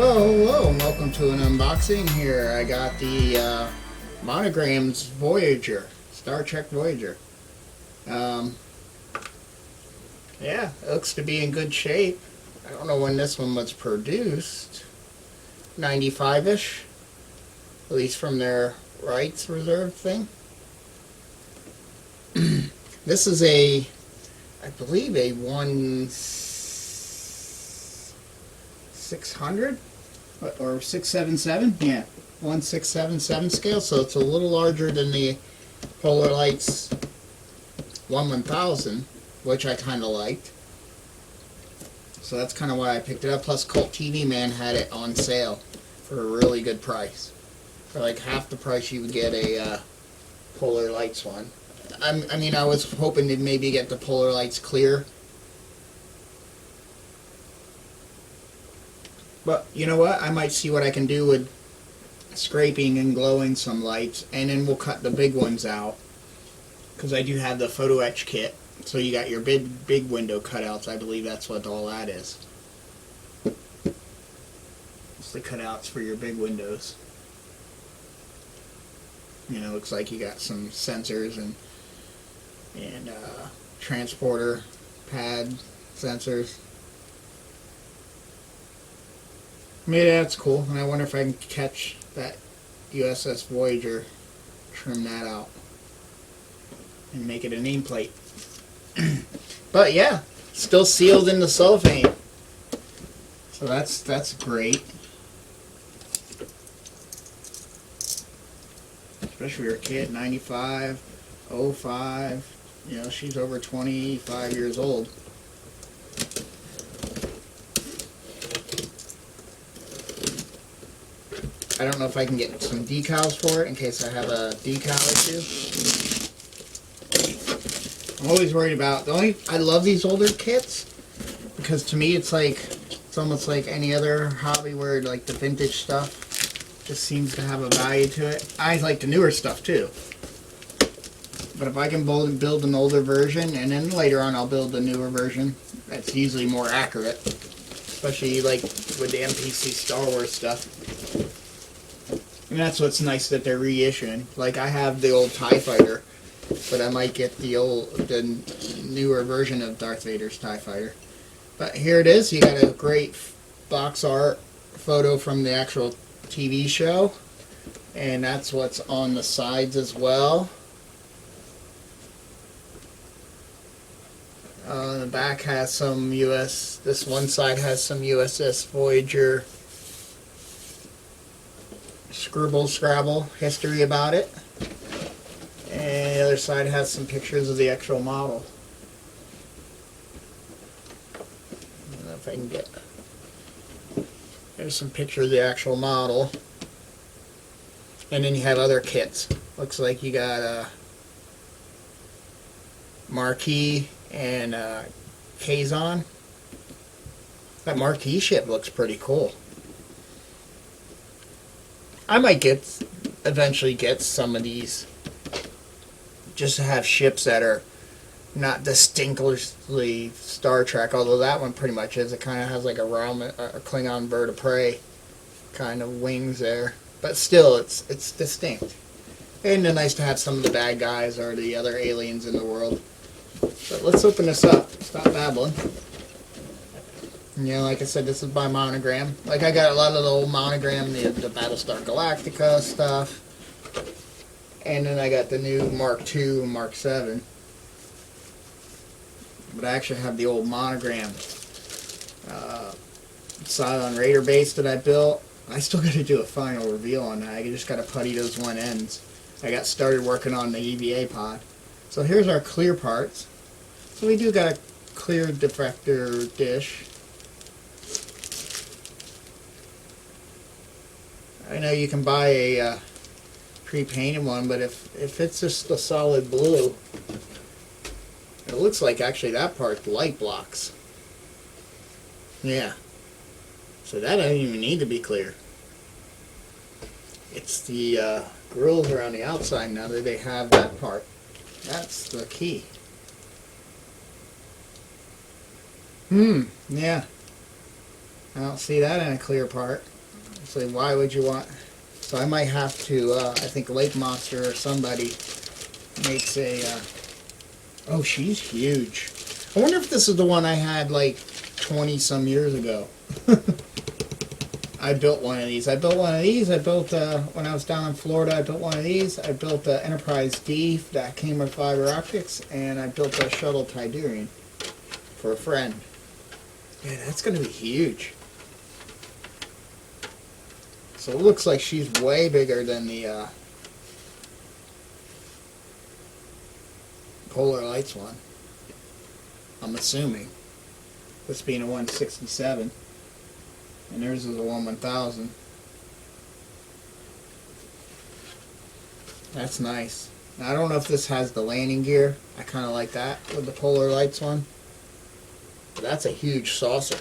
Hello, and welcome to an unboxing here. I got the Monograms Voyager, Star Trek Voyager. Yeah, it looks to be in good shape. I don't know when this one was produced. 95-ish, at least from their rights reserve thing. This is I believe a 1/600 or 677, yeah, 1/677 scale. So it's a little larger than the Polar Lights 1/1000, which I kind of liked. So that's kind of why I picked it up. Plus, Cult TV Man had it on sale for a really good price, for like half the price you would get a Polar Lights one. I mean, I was hoping to maybe get the Polar Lights clear. But you know what? I might see what I can do with scraping and glowing some lights, and then we'll cut the big ones out. Because I do have the photo etch kit. So you got your big window cutouts. I believe that's what all that is. It's the cutouts for your big windows. You know, looks like you got some sensors and transporter pad sensors. Maybe that's cool, and I wonder if I can catch that U.S.S. Voyager, trim that out, and make it a nameplate. But yeah, still sealed in the cellophane, so that's great. Especially your kid, 95, 05. You know, she's over 25 years old. I don't know if I can get some decals for it in case I have a decal issue. I'm always worried about I love these older kits because to me it's almost like any other hobby where like the vintage stuff just seems to have a value to it. I like the newer stuff too. But if I can build an older version and then later on I'll build a newer version, that's usually more accurate. Especially like with the MPC Star Wars stuff. And that's what's nice that they're reissuing. Like I have the old TIE Fighter, but I might get the newer version of Darth Vader's TIE Fighter. But here it is. You got a great box art photo from the actual TV show, and that's what's on the sides as well. The back has some this one side has some U.S.S. Voyager Scrabble history about it, and the other side has some pictures of the actual model. I don't know if I can get. There's some picture of the actual model, and then you have other kits. Looks like you got a Marquee and Kazon. That Marquee ship looks pretty cool. I might eventually get some of these just to have ships that are not distinctly Star Trek, although that one pretty much is. It kind of has like a Klingon bird of prey kind of wings there, but still it's distinct. And it's nice to have some of the bad guys or the other aliens in the world. But let's open this up. Stop babbling. You know, like I said, this is by Monogram. Like I got a lot of the old Monogram, the Battlestar Galactica stuff, and then I got the new Mark II and Mark VII. But I actually have the old Monogram Cylon Raider base that I built. I still got to do a final reveal on that. I just got to putty those one ends. I got started working on the EVA pod. So here's our clear parts. So we do got a clear diffractor dish. I know you can buy a pre-painted one, but if it's just a solid blue, it looks like actually that part light blocks. Yeah. So that doesn't even need to be clear. It's the grills around the outside now that they have that part. That's the key. Yeah. I don't see that in a clear part. So why would you want... So I might have to, I think Lake Monster or somebody makes a... Oh, she's huge. I wonder if this is the one I had like 20 some years ago. I built one of these. I built when I was down in Florida, I built one of these. I built the Enterprise D that came with Paragrfix, and I built a shuttle Tidarian for a friend. Yeah, that's going to be huge. So it looks like she's way bigger than the Polar Lights one. I'm assuming. This being a 167. And theirs is a 1000. That's nice. Now, I don't know if this has the landing gear. I kind of like that with the Polar Lights one. But that's a huge saucer.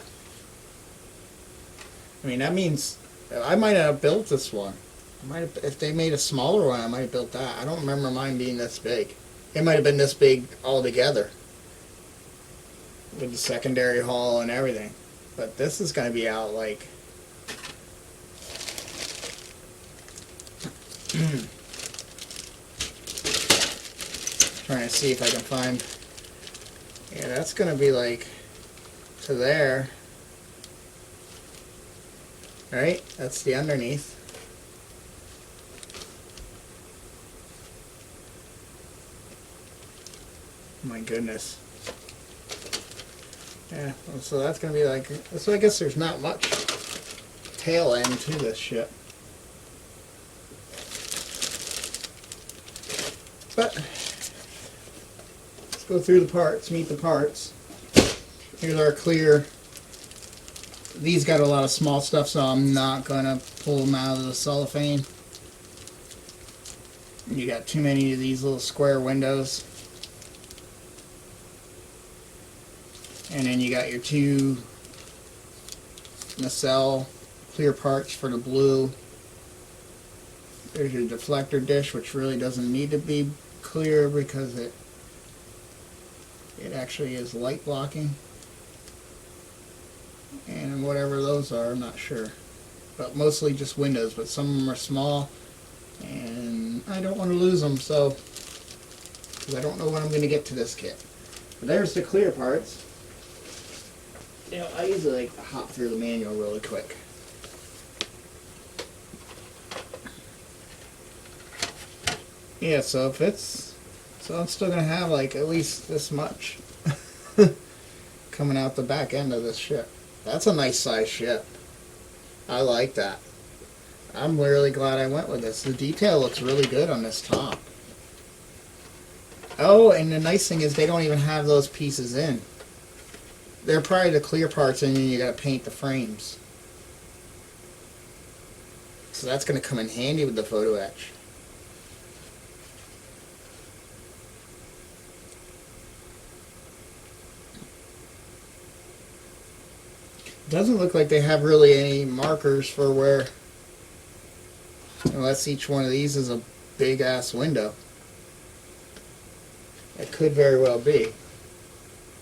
I mean, that means I might have built this one. If they made a smaller one, I might have built that. I don't remember mine being this big. It might have been this big altogether, with the secondary hull and everything. But this is going to be out like... Trying to see if I can find... Yeah, that's going to be like to there. Right? That's the underneath. My goodness. Yeah, so that's going to be like... So I guess there's not much tail end to this ship. But, let's go through the parts, meet the parts. Here's our clear... These got a lot of small stuff, so I'm not going to pull them out of the cellophane. You got too many of these little square windows. And then you got your two nacelle clear parts for the blue. There's your deflector dish, which really doesn't need to be clear because it actually is light blocking. And whatever those are, I'm not sure. But mostly just windows, but some of them are small. And I don't want to lose them, so... because I don't know when I'm going to get to this kit. But there's the clear parts. You know, I usually like to hop through the manual really quick. Yeah, so if it's... So I'm still going to have like at least this much coming out the back end of this ship. That's a nice size ship. I like that. I'm really glad I went with this. The detail looks really good on this top. Oh, and the nice thing is they don't even have those pieces in. They're probably the clear parts, and then you gotta paint the frames. So that's gonna come in handy with the photo etch. It doesn't look like they have really any markers for where, unless each one of these is a big ass window. It could very well be.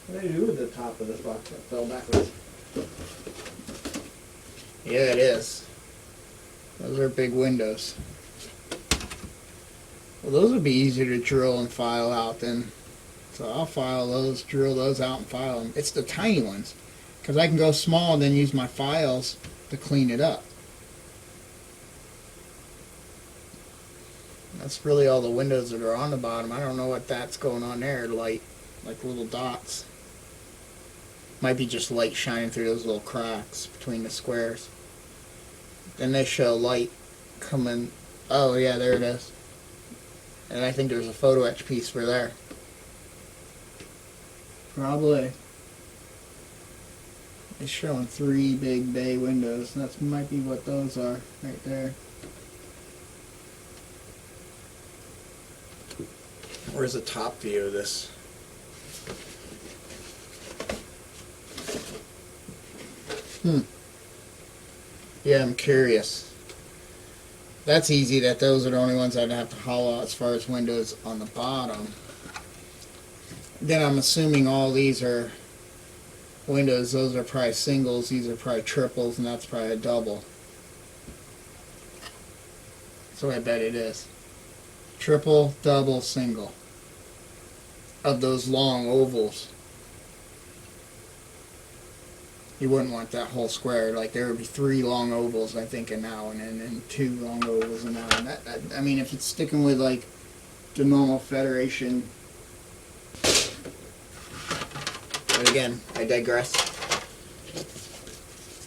What did I do with the top of this box? It fell backwards. Yeah, it is. Those are big windows. Well, those would be easier to drill and file out then. So I'll file those, drill those out and file them. It's the tiny ones. Because I can go small and then use my files to clean it up. That's really all the windows that are on the bottom. I don't know what that's going on there. Light, like little dots. Might be just light shining through those little cracks between the squares. Then they show light coming. Oh yeah, there it is. And I think there's a photo etch piece for there. Probably. It's showing 3 big bay windows. That might be what those are right there. Where's the top view of this? Yeah, I'm curious. That's easy, that those are the only ones I'd have to hollow out as far as windows on the bottom. Then I'm assuming all these are windows, those are probably singles, these are probably triples, and that's probably a double. So I bet it is. Triple, double, single. Of those long ovals. You wouldn't want that whole square. Like, there would be 3 long ovals, I think, in that one, and then 2 long ovals in that one. I mean, if it's sticking with, like, the normal Federation. But again, I digress.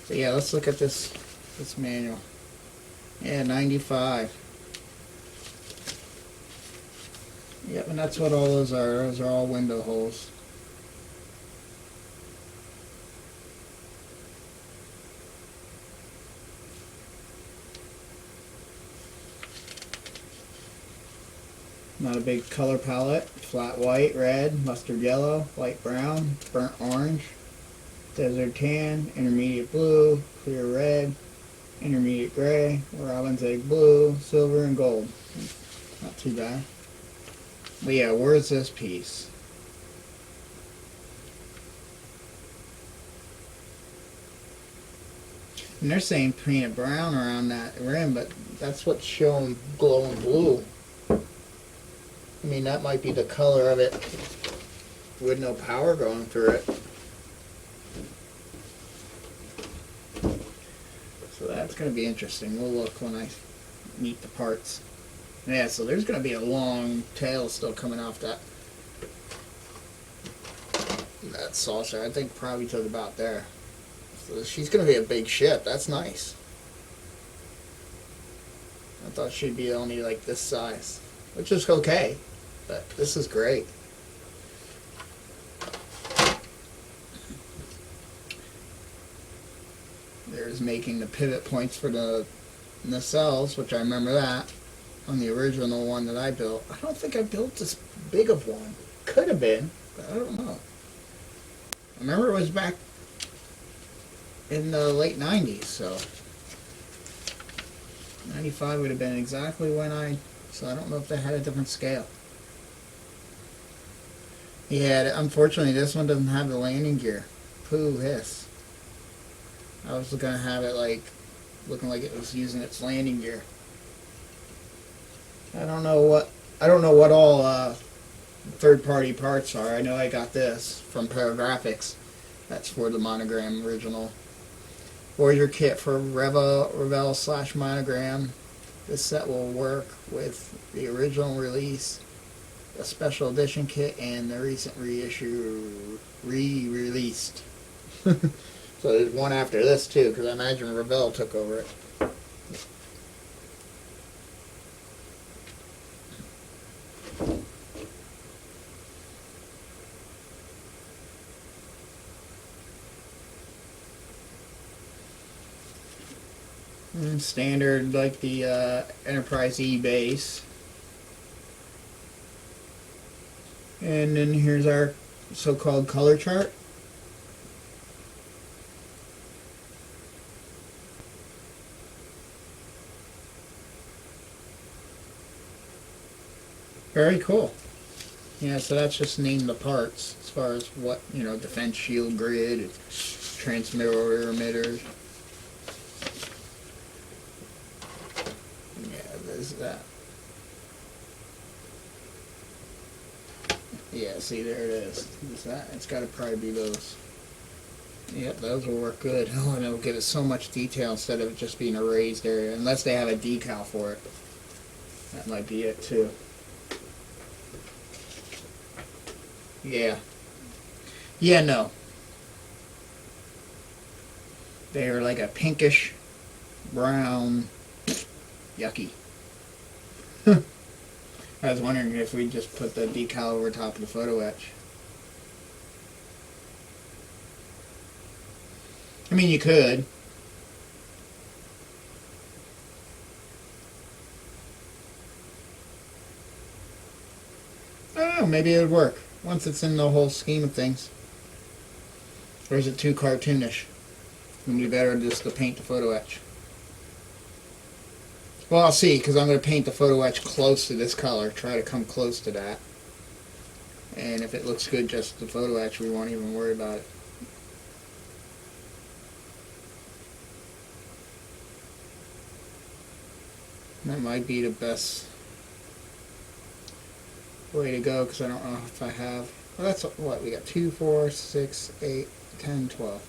So yeah, let's look at this manual. Yeah, 95. Yep, and that's what all those are. Those are all window holes. Not a big color palette. Flat white, red, mustard yellow, light brown, burnt orange, desert tan, intermediate blue, clear red, intermediate gray, robin's egg blue, silver, and gold. Not too bad. But yeah, where's this piece? And they're saying painted brown around that rim, but that's what's showing glowing blue. I mean, that might be the color of it with no power going through it. So that's going to be interesting. We'll look when I meet the parts. Yeah, so there's going to be a long tail still coming off that saucer. I think probably to about there. So she's going to be a big ship. That's nice. I thought she'd be only like this size, which is okay. But this is great. There's making the pivot points for the nacelles, which I remember that on the original one that I built. I don't think I built this big of one. Could have been, but I don't know. I remember it was back in the late 90s, so 95 would have been exactly when so I don't know if they had a different scale. Yeah, unfortunately this one doesn't have the landing gear. Pooh hiss. I was going to have it like looking like it was using its landing gear. I don't know what all third-party parts are. I know I got this from Paragrfix. That's for the Monogram original. Voyager kit for Revel/Monogram. This set will work with the original release, a special edition kit, and the recent reissue re-released. So there's one after this too, because I imagine Revell took over it. And standard, like the Enterprise E base. And then here's our so-called color chart. Very cool. Yeah, so that's just named the parts as far as what, defense shield grid, transmitter emitters. Yeah, there's that. Yeah, see, there it is. Is that? It's got to probably be those. Yep, those will work good. Oh, and it'll give it so much detail instead of it just being a raised area, unless they have a decal for it. That might be it too. Yeah. Yeah, no. They are like a pinkish brown. Yucky. I was wondering if we just put the decal over top of the photo etch. I mean, you could. I don't know, maybe it would work once it's in the whole scheme of things. Or is it too cartoonish? It would be better just to paint the photo etch. Well, I'll see, because I'm going to paint the photo etch close to this color, try to come close to that. And if it looks good just the photo etch, we won't even worry about it. That might be the best way to go because I don't know if I have. Well, that's what we got: 2, 4, 6, 8, 10, 12.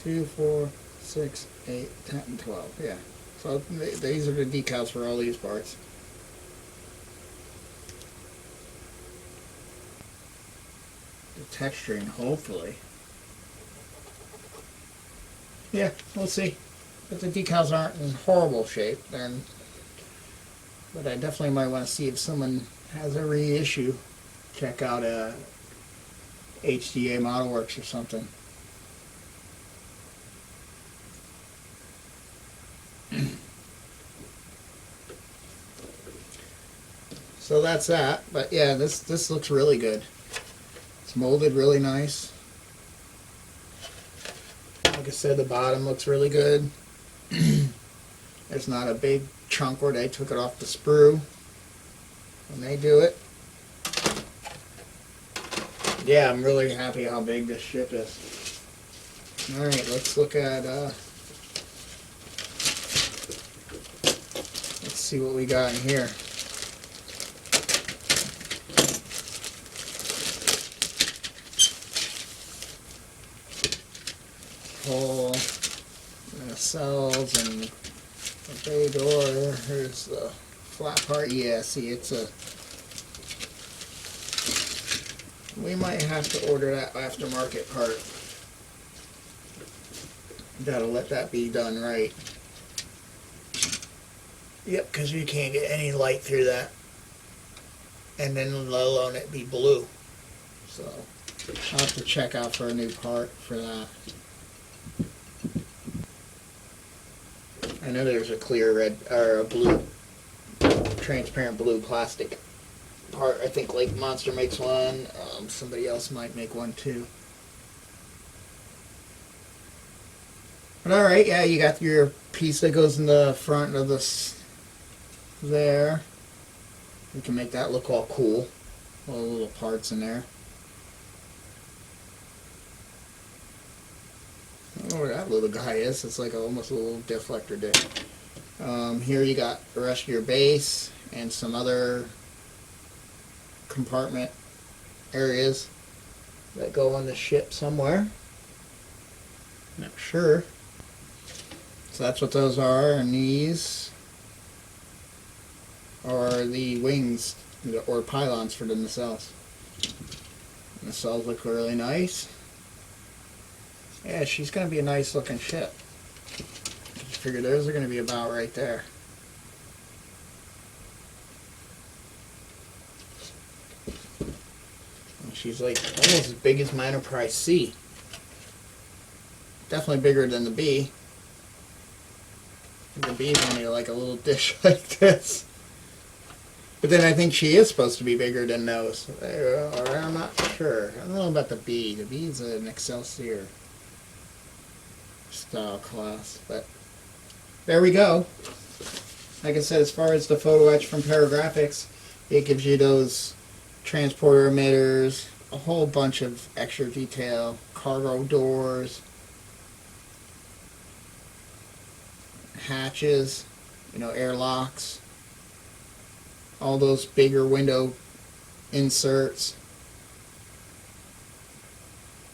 2, 4, 6, 8, 10, 12. Yeah. So these are the decals for all these parts. The texturing, hopefully. Yeah, we'll see. If the decals aren't in horrible shape, then. But I definitely might want to see if someone has a reissue. Check out a HDA Modelworks or something. So that's that. But yeah, this looks really good. It's molded really nice. Like I said, the bottom looks really good. There's not a big chunk where they took it off the sprue when they do it. Yeah, I'm really happy how big this ship is. Alright, let's look at let's see what we got in here. Whole cells and the bay door. Here's the flat part. Yeah, see, it's a. We might have to order that aftermarket part. Gotta let that be done right. Yep, because you can't get any light through that. And then let alone it be blue. So I'll have to check out for a new part for that. I know there's a clear red or a blue, transparent blue plastic part. I think Lake Monster makes one. Somebody else might make one too. But alright, yeah, you got your piece that goes in the front of this there. You can make that look all cool. All the little parts in there. I don't know where that little guy is. It's like almost a little deflector disc. Here you got the rest of your base and some other compartment areas that go on the ship somewhere. Not sure. So that's what those are, and these are the wings or pylons for the nacelles. The nacelles look really nice. Yeah, she's going to be a nice looking ship. I figure those are going to be about right there. And she's like almost as big as my Enterprise C. Definitely bigger than the B. The B is only like a little dish like this. But then I think she is supposed to be bigger than those. Or I'm not sure. I don't know about the B. The B is an Excelsior style class. But there we go. Like I said, as far as the photo etch from Paragrfix, it gives you those transporter emitters, a whole bunch of extra detail, cargo doors, hatches, you know, airlocks, all those bigger window inserts.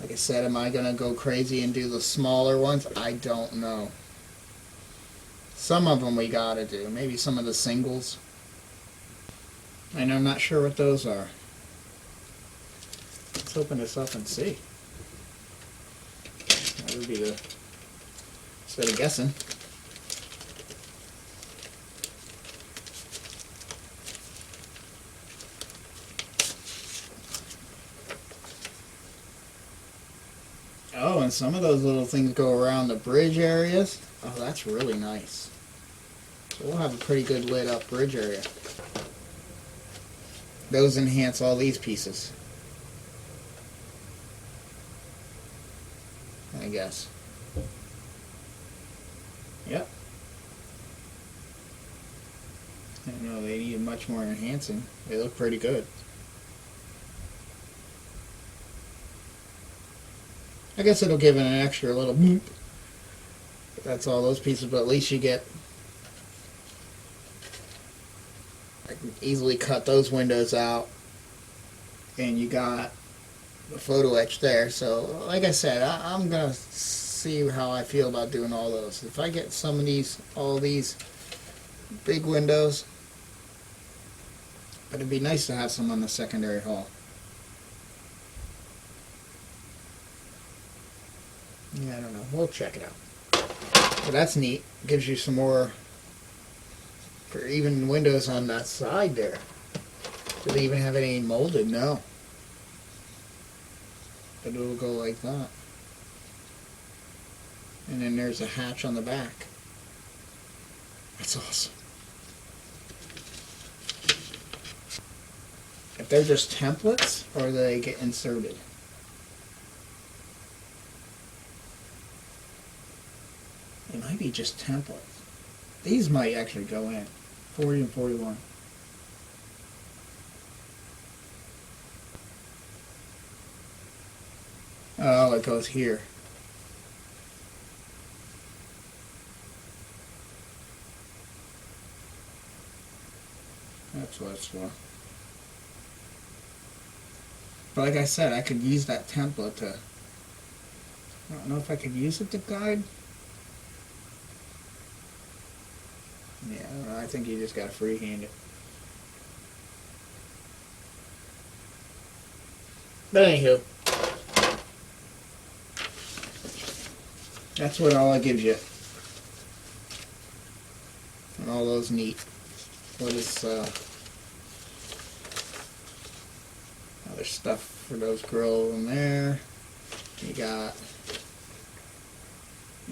Like I said, am I going to go crazy and do the smaller ones? I don't know. Some of them we got to do. Maybe some of the singles. And I'm not sure what those are. Let's open this up and see. That would be the, instead of guessing. Oh, and some of those little things go around the bridge areas. Oh, that's really nice. So we'll have a pretty good lit up bridge area. Those enhance all these pieces, I guess. Yep. I don't know, they need much more enhancing. They look pretty good. I guess it'll give it an extra little boop. That's all those pieces, but at least you get easily cut those windows out, and you got the photo etch there. So like I said, I'm gonna see how I feel about doing all those. If I get some of these, all these big windows, but it'd be nice to have some on the secondary hull. Yeah, I don't know. We'll check it out. So that's neat. Gives you some more for even windows on that side there. Do they even have any molded? No. But it'll go like that. And then there's a hatch on the back. That's awesome. If they're just templates, or do they get inserted? It might be just templates. These might actually go in. 40 and 41. Oh, it goes here. That's what it's for. But like I said, I could use that template to... I don't know if I could use it to guide. Yeah, I don't know. I think you just gotta freehand it. But anywho, that's what all it gives you. And all those neat. What is other stuff for those grills in there. You got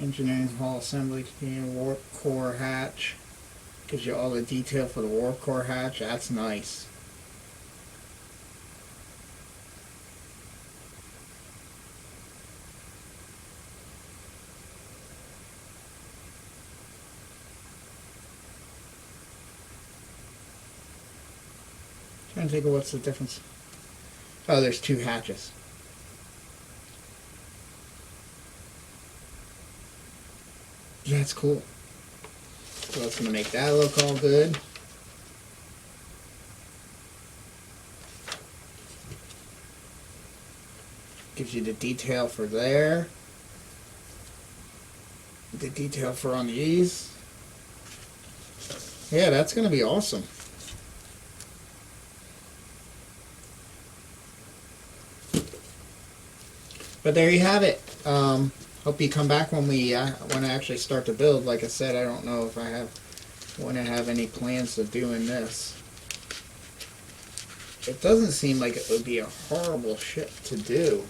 engineering hall assembly container warp core hatch. Gives you all the detail for the warp core hatch. That's nice. Trying to think of what's the difference. Oh, there's two hatches. Yeah, it's cool. So it's going to make that look all good. Gives you the detail for there. The detail for on these. Yeah, that's going to be awesome. But there you have it. Hope you come back when we when I actually start to build. Like I said, I don't know if I want to have any plans of doing this. It doesn't seem like it would be a horrible ship to do,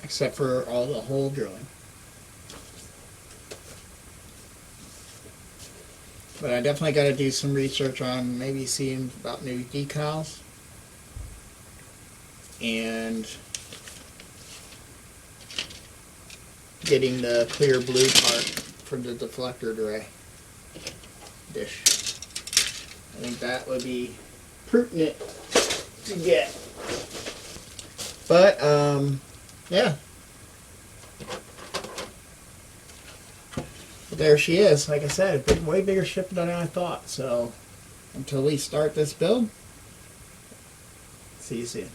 except for all the hole drilling. But I definitely got to do some research on maybe seeing about new decals and getting the clear blue part for the deflector dish. I think that would be pertinent to get. But yeah. But there she is. Like I said, a way bigger ship than I thought. So until we start this build, see you soon.